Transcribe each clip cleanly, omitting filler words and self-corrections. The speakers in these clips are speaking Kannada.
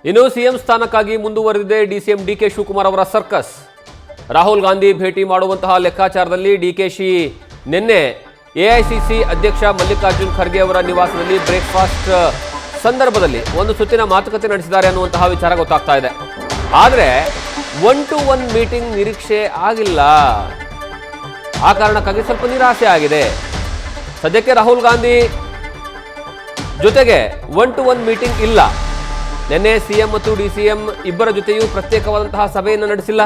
ಇನ್ನು ಸಿಎಂ ಸ್ಥಾನಕ್ಕಾಗಿ ಮುಂದುವರೆದಿದೆ ಡಿಸಿಎಂ ಡಿಕೆ ಶಿವಕುಮಾರ್ ಅವರ ಸರ್ಕಸ್. ರಾಹುಲ್ ಗಾಂಧಿ ಭೇಟಿ ಮಾಡುವಂತಹ ಲೆಕ್ಕಾಚಾರದಲ್ಲಿ ಡಿಕೆಶಿ ನಿನ್ನೆ ಎಐಸಿಸಿ ಅಧ್ಯಕ್ಷ ಮಲ್ಲಿಕಾರ್ಜುನ್ ಖರ್ಗೆ ಅವರ ನಿವಾಸದಲ್ಲಿ ಬ್ರೇಕ್ಫಾಸ್ಟ್ ಸಂದರ್ಭದಲ್ಲಿ ಒಂದು ಸುತ್ತಿನ ಮಾತುಕತೆ ನಡೆಸಿದ್ದಾರೆ ಅನ್ನುವಂತಹ ವಿಚಾರ ಗೊತ್ತಾಗ್ತಾ ಇದೆ. ಆದರೆ 1-to-1 ಮೀಟಿಂಗ್ ನಿರೀಕ್ಷೆ ಆಗಿಲ್ಲ. ಆ ಕಾರಣಕ್ಕಾಗಿ ಸ್ವಲ್ಪ ನಿರಾಸೆ ಆಗಿದೆ. ಸದ್ಯಕ್ಕೆ ರಾಹುಲ್ ಗಾಂಧಿ ಜೊತೆಗೆ 1-to-1 ಮೀಟಿಂಗ್ ಇಲ್ಲ. ನಿನ್ನೆ ಸಿಎಂ ಮತ್ತು ಡಿಸಿಎಂ ಇಬ್ಬರ ಜೊತೆಯೂ ಪ್ರತ್ಯೇಕವಾದಂತಹ ಸಭೆಯನ್ನು ನಡೆಸಿಲ್ಲ.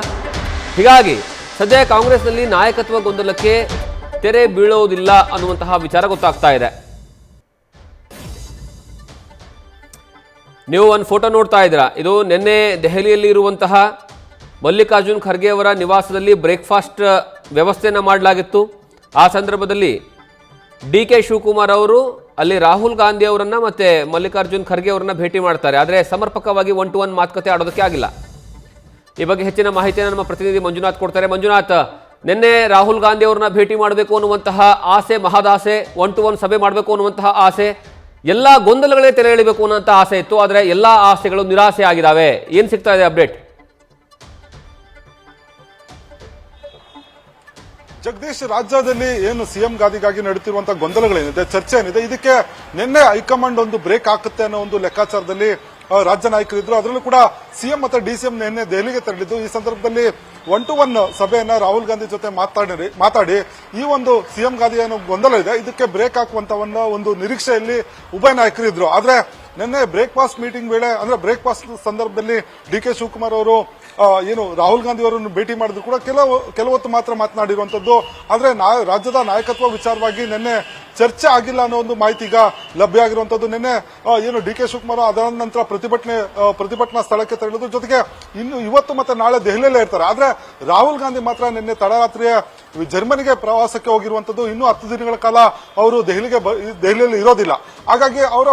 ಹೀಗಾಗಿ ಸದ್ಯ ಕಾಂಗ್ರೆಸ್ನಲ್ಲಿ ನಾಯಕತ್ವ ಗೊಂದಲಕ್ಕೆ ತೆರೆ ಬೀಳೋದಿಲ್ಲ ಅನ್ನುವಂತಹ ವಿಚಾರ ಗೊತ್ತಾಗ್ತಾ ಇದೆ. ನೀವು ಒಂದು ಫೋಟೋ ನೋಡ್ತಾ ಇದ್ದೀರಾ. ಇದು ನಿನ್ನೆ ದೆಹಲಿಯಲ್ಲಿ ಇರುವಂತಹ ಮಲ್ಲಿಕಾರ್ಜುನ್ ಖರ್ಗೆ ಅವರ ನಿವಾಸದಲ್ಲಿ ಬ್ರೇಕ್ಫಾಸ್ಟ್ ವ್ಯವಸ್ಥೆಯನ್ನು ಮಾಡಲಾಗಿತ್ತು. ಆ ಸಂದರ್ಭದಲ್ಲಿ ಡಿಕೆ ಶಿವಕುಮಾರ್ ಅವರು ಅಲ್ಲಿ ರಾಹುಲ್ ಗಾಂಧಿ ಅವರನ್ನ ಮತ್ತೆ ಮಲ್ಲಿಕಾರ್ಜುನ್ ಖರ್ಗೆ ಅವರನ್ನ ಭೇಟಿ ಮಾಡ್ತಾರೆ. ಆದರೆ ಸಮರ್ಪಕವಾಗಿ 1-to-1 ಮಾತುಕತೆ ಆಡೋದಕ್ಕೆ ಆಗಿಲ್ಲ. ಈ ಬಗ್ಗೆ ಹೆಚ್ಚಿನ ಮಾಹಿತಿಯನ್ನು ನಮ್ಮ ಪ್ರತಿನಿಧಿ ಮಂಜುನಾಥ್ ಕೊಡ್ತಾರೆ. ಮಂಜುನಾಥ್, ನಿನ್ನೆ ರಾಹುಲ್ ಗಾಂಧಿ ಅವರನ್ನ ಭೇಟಿ ಮಾಡಬೇಕು ಅನ್ನುವಂತಹ ಆಸೆ, ಮಹದಾಸೆ, 1-to-1 ಸಭೆ ಮಾಡಬೇಕು ಅನ್ನುವಂತಹ ಆಸೆ, ಎಲ್ಲ ಗೊಂದಲಗಳೇ ತೆರೆ ಎಳಿಬೇಕು ಅನ್ನುವಂತಹ ಆಸೆ ಇತ್ತು. ಆದರೆ ಎಲ್ಲ ಆಸೆಗಳು ನಿರಾಸೆ ಆಗಿದ್ದಾವೆ. ಏನು ಸಿಗ್ತಾ ಇದೆ ಅಪ್ಡೇಟ್? ಜಗದೀಶ್, ರಾಜ್ಯದಲ್ಲಿ ಏನು ಸಿಎಂ ಗಾದಿಗಾಗಿ ನಡೀತಿರುವಂತಹ ಗೊಂದಲಗಳೇನಿದೆ, ಚರ್ಚೆ ಏನಿದೆ, ಇದಕ್ಕೆ ನಿನ್ನೆ ಹೈಕಮಾಂಡ್ ಒಂದು ಬ್ರೇಕ್ ಹಾಕುತ್ತೆ ಅನ್ನೋ ಒಂದು ಲೆಕ್ಕಾಚಾರದಲ್ಲಿ ರಾಜ್ಯ ನಾಯಕರಿದ್ರು. ಅದರಲ್ಲೂ ಕೂಡ ಸಿಎಂ ಮತ್ತೆ ಡಿಸಿಎಂ ನಿನ್ನೆ ದೆಹಲಿಗೆ ತೆರಳಿದ್ದು. ಈ ಸಂದರ್ಭದಲ್ಲಿ 1-to-1 ಸಭೆಯನ್ನ ರಾಹುಲ್ ಗಾಂಧಿ ಜೊತೆ ಮಾತಾಡಿ ಈ ಒಂದು ಸಿಎಂ ಗಾದಿ ಏನೋ ಗೊಂದಲ ಇದೆ, ಇದಕ್ಕೆ ಬ್ರೇಕ್ ಹಾಕುವಂತ ಒಂದು ನಿರೀಕ್ಷೆಯಲ್ಲಿ ಉಭಯ ನಾಯಕರಿದ್ರು. ಆದ್ರೆ ನಿನ್ನೆ ಬ್ರೇಕ್ಫಾಸ್ಟ್ ಮೀಟಿಂಗ್ ವೇಳೆ, ಅಂದ್ರೆ ಬ್ರೇಕ್ಫಾಸ್ಟ್ ಸಂದರ್ಭದಲ್ಲಿ ಡಿಕೆ ಶಿವಕುಮಾರ್ ಅವರು ಏನು ರಾಹುಲ್ ಗಾಂಧಿ ಅವರನ್ನು ಭೇಟಿ ಮಾಡಿದ್ರು ಕೂಡ ಕೆಲವು ಹೊತ್ತು ಮಾತ್ರ ಮಾತನಾಡಿರುವಂತದ್ದು. ಆದ್ರೆ ರಾಜ್ಯದ ನಾಯಕತ್ವ ವಿಚಾರವಾಗಿ ನಿನ್ನೆ ಚರ್ಚೆ ಆಗಿಲ್ಲ ಅನ್ನೋ ಒಂದು ಮಾಹಿತಿ ಈಗ ಲಭ್ಯ ಆಗಿರುವಂತದ್ದು. ನಿನ್ನೆ ಏನು ಡಿಕೆ ಶಿವಕುಮಾರ್ ಅದರ ನಂತರ ಪ್ರತಿಭಟನಾ ಸ್ಥಳಕ್ಕೆ ತೆರಳಿದ್ರು. ಜೊತೆಗೆ ಇನ್ನು ಇವತ್ತು ಮತ್ತೆ ನಾಳೆ ದೆಹಲಿಯಲ್ಲೇ ಇರ್ತಾರೆ. ಆದ್ರೆ ರಾಹುಲ್ ಗಾಂಧಿ ಮಾತ್ರ ನಿನ್ನೆ ತಡರಾತ್ರಿಯ ಜರ್ಮನಿಗೆ ಪ್ರವಾಸಕ್ಕೆ ಹೋಗಿರುವಂತದ್ದು. ಇನ್ನೂ 10 ದಿನಗಳ ಕಾಲ ಅವರು ದೆಹಲಿಯಲ್ಲಿ ಇರೋದಿಲ್ಲ. ಹಾಗಾಗಿ ಅವರ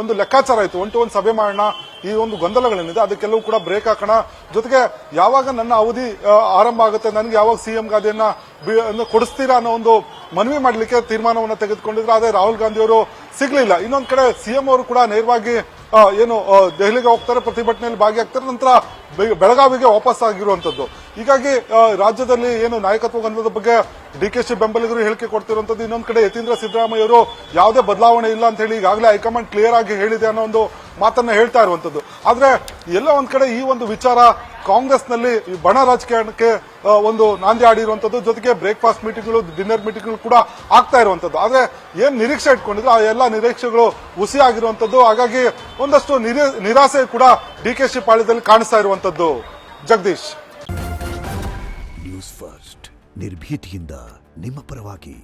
ಒಂದು ಲೆಕ್ಕಾಚಾರ ಆಯಿತು, 1-to-1 ಸಭೆ ಮಾಡೋಣ, ಈ ಒಂದು ಗೊಂದಲಗಳೇನಿದೆ ಅದಕ್ಕೆಲ್ಲವೂ ಕೂಡ ಬ್ರೇಕ್ ಹಾಕೋಣ, ಜೊತೆಗೆ ಯಾವಾಗ ನನ್ನ ಅವಧಿ ಆರಂಭ ಆಗುತ್ತೆ, ನನಗೆ ಯಾವಾಗ ಸಿಎಂ ಗಾದಿಯನ್ನ ಕೊಡಿಸ್ತೀರಾ ಅನ್ನೋ ಒಂದು ಮನವಿ ಮಾಡಲಿಕ್ಕೆ ತೀರ್ಮಾನವನ್ನು ತೆಗೆದುಕೊಂಡಿದ್ರು. ಆದರೆ ರಾಹುಲ್ ಗಾಂಧಿ ಅವರು ಸಿಗ್ಲಿಲ್ಲ. ಇನ್ನೊಂದ್ ಕಡೆ ಸಿಎಂ ಅವರು ಕೂಡ ನೇರವಾಗಿ ಏನು ದೆಹಲಿಗೆ ಹೋಗ್ತಾರೆ, ಪ್ರತಿಭಟನೆಯಲ್ಲಿ ಭಾಗಿಯಾಗ್ತಾರೆ, ನಂತರ ಬೆಳಗಾವಿಗೆ ವಾಪಸ್ ಆಗಿರುವಂತದ್ದು. ಹೀಗಾಗಿ ರಾಜ್ಯದಲ್ಲಿ ಏನು ನಾಯಕತ್ವ ಗೊಂದಲದ ಬಗ್ಗೆ ಡಿಕೆಶಿ ಬೆಂಬಲಿಗರು ಹೇಳಿಕೆ ಕೊಡ್ತಿರುವಂತದ್ದು. ಇನ್ನೊಂದ್ ಕಡೆ ಯತೀಂದ್ರ ಸಿದ್ದರಾಮಯ್ಯ ಅವರು ಯಾವುದೇ ಬದಲಾವಣೆ ಇಲ್ಲ ಅಂತ ಹೇಳಿ ಈಗಾಗಲೇ ಹೈಕಮಾಂಡ್ ಕ್ಲಿಯರ್ ಆಗಿ ಹೇಳಿದೆ ಅನ್ನೋ ಒಂದು ಮಾತನ್ನ ಹೇಳ್ತಾ ಇರುವಂತದ್ದು. ಆದ್ರೆ ಎಲ್ಲ ಒಂದ್ ಕಡೆ ಈ ಒಂದು ವಿಚಾರ ಕಾಂಗ್ರೆಸ್ನಲ್ಲಿ ಬಣ ರಾಜಕಾರಣಕ್ಕೆ ಒಂದು ನಾಂದಿ ಆಡಿರುವಂತದ್ದು. ಜೊತೆಗೆ ಬ್ರೇಕ್ಫಾಸ್ಟ್ ಮೀಟಿಂಗ್ಗಳು, ಡಿನ್ನರ್ ಮೀಟಿಂಗ್ಗಳು ಕೂಡ ಆಗ್ತಾ ಇರುವಂತದ್ದು. ಆದ್ರೆ ಏನ್ ನಿರೀಕ್ಷೆ ಇಟ್ಕೊಂಡಿದ್ರು ಆ ಎಲ್ಲ ನಿರೀಕ್ಷೆಗಳು ಹುಸಿ ಆಗಿರುವಂತದ್ದು. ಹಾಗಾಗಿ ಒಂದಷ್ಟು ನಿರಾಸೆ ಕೂಡ ಡಿಕೆಶಿ ಪಾಳ್ಯದಲ್ಲಿ ಕಾಣಿಸ್ತಾ ಇರುವಂತದ್ದು. ಜಗದೀಶ್, ನ್ಯೂಸ್ ಫಸ್ಟ್ ನಿರ್ಭೀತಿಯಿಂದ ನಿಮ್ಮ ಪರವಾಗಿ.